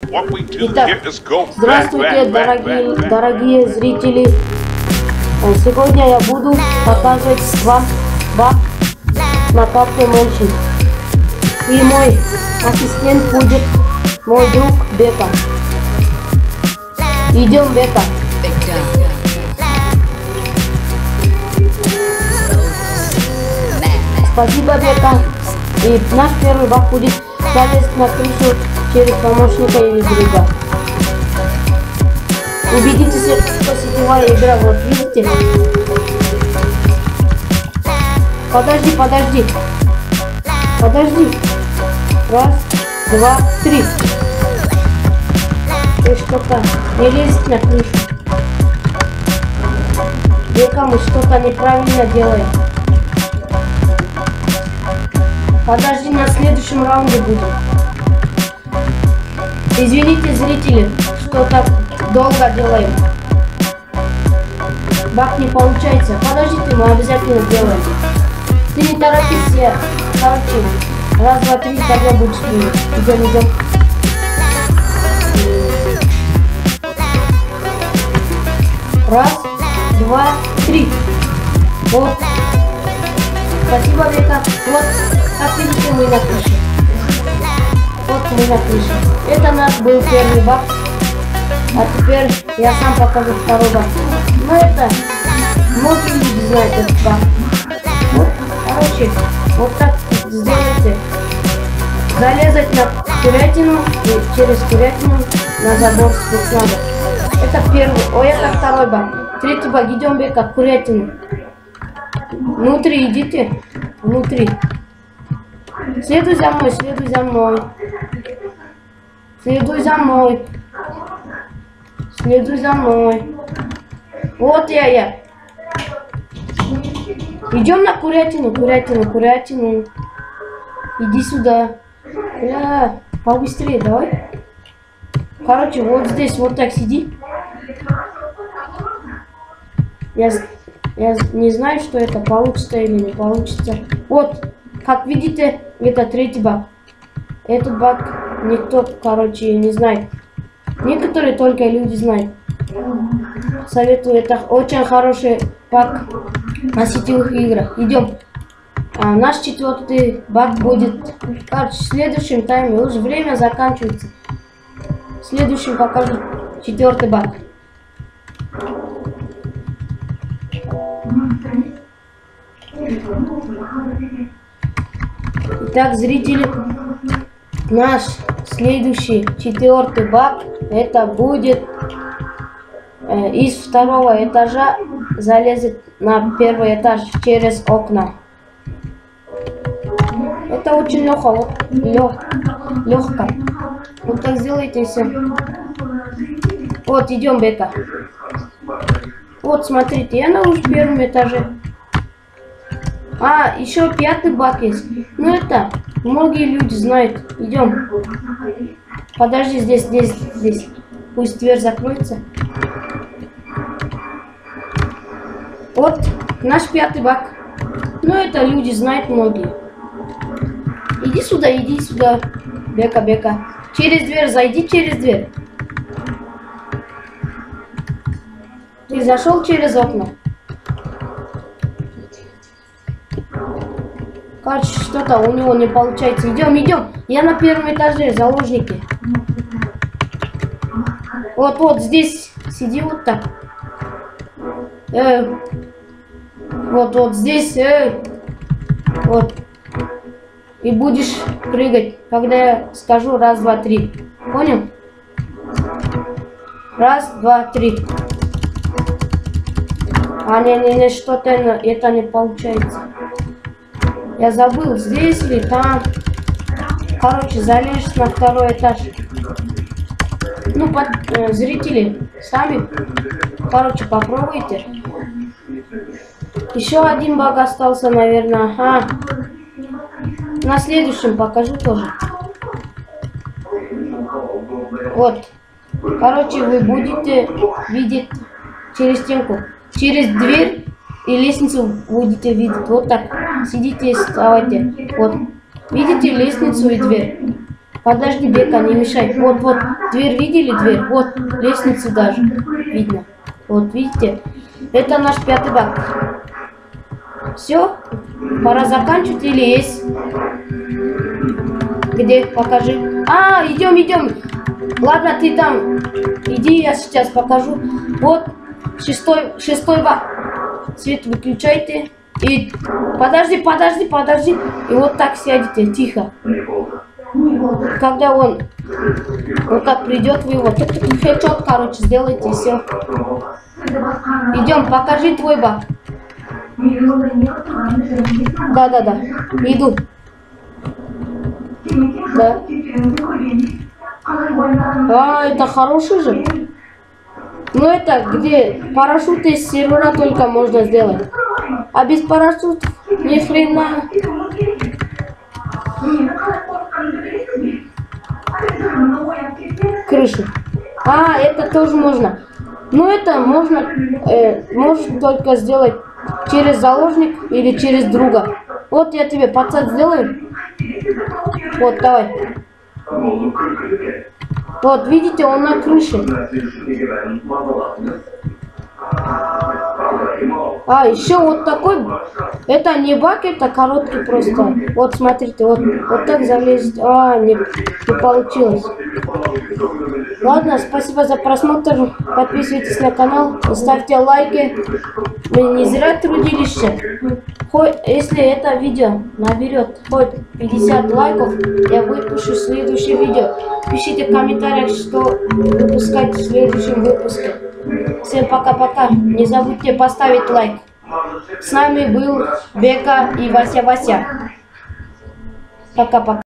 Итак, здравствуйте, дорогие зрители. Сегодня я буду показывать вам баг на карте Mansion. И мой ассистент будет мой друг Бека. Идем, Бека. Спасибо, Бека. И наш первый баг будет залезть на крышу через помощника или друга. Убедитесь, что сетевая игра, вот видите? Подожди. Раз, два, три. Ты что-то не лезет на крышу. Века, мы что-то неправильно делаем. Подожди, на следующем раунде будет. Извините, зрители, что так долго делаем. Баг не получается. Подождите, мы обязательно сделаем. Ты не торопись, я. Короче, раз, два, три, тогда будешь делать. Идем. Раз, два, три. Вот. Спасибо, Века. Вот, как видите, мы на крыше. Вот мы на крыше. Это наш был первый баг. А теперь я сам покажу второй баг. Но это многие люди знают этот баг. Вот, короче, вот так сделайте. Залезать на курятину и через курятину на забор спецназа. Это первый. Ой, это второй баг. Третий баг. Идем, Бека, к курятину. Внутри идите. Внутри. Следуй за мной. Следуй за мной. Вот я. Идем на курятину. Иди сюда. Побыстрее, давай. Короче, вот здесь вот так сиди. Я не знаю, что это получится или не получится. Вот, как видите, это третий баг. Этот баг никто, короче, не знает. Некоторые только люди знают. Советую, это очень хороший баг на сетевых играх. Идем. Наш четвертый баг будет, короче, в следующем тайме. Уже время заканчивается. В следующем покажу четвертый баг. Итак, зрители, наш следующий четвертый баг, это будет из второго этажа залезет на первый этаж через окна. Это очень легко, легко. Вот так сделайте все. Вот, идем, Бека. Вот, смотрите, я на уж первом этаже. Еще пятый баг есть. Ну это многие люди знают. Идем. Подожди, здесь. Пусть дверь закроется. Вот наш пятый баг. Ну это люди знают многие. Иди сюда. Бека. Через дверь, зайди через дверь. Ты зашел через окно. Короче, что-то у него не получается. Идем. Я на первом этаже, заложники. Вот здесь сиди вот так. Вот здесь. Вот. И будешь прыгать, когда я скажу раз, два, три. Понял? Раз, два, три. Не, что-то это не получается. Я забыл, здесь ли, там. Короче, залезешь на второй этаж. Ну, зрители, сами, короче, попробуйте. Еще один баг остался, наверное. На следующем покажу тоже. Вот. Короче, вы будете видеть через стенку. Через дверь и лестницу будете видеть. Вот так. Сидите и вставайте. Вот. Видите лестницу и дверь? Подожди, Бека, не мешай. Вот, вот, дверь видели, дверь? Вот, лестница даже. Видно. Вот, видите? Это наш 5-й баг. Все? Пора заканчивать или есть? Где? Покажи. А, идем, идем. Ладно, ты там. Иди, я сейчас покажу. Вот, шестой баг. Свет выключайте. И подожди. И вот так сядете, тихо. Когда он как придет, вы его хедшот, короче, сделайте и все. Идем, покажи твой баг. Да. Иду. Да. А, это хороший же. Ну это где парашюты из сервера только можно сделать. А без парашютов ни хрена. Крышу. А, это тоже можно. Но это можно, может только сделать через заложник или через друга. Вот я тебе подсад сделаю. Вот, давай. Вот, видите, он на крыше. А, еще вот такой. Это не баг, это короткий просто. Вот, смотрите, вот так залезть. А, не получилось. Ладно, спасибо за просмотр. Подписывайтесь на канал, ставьте лайки. Мы не зря трудились. Если это видео наберет хоть 50 лайков, я выпущу следующее видео. Пишите в комментариях, что выпускать в следующем выпуске. Всем пока-пока. Не забудьте поставить лайк. С нами был Бека и Вася. Пока-пока.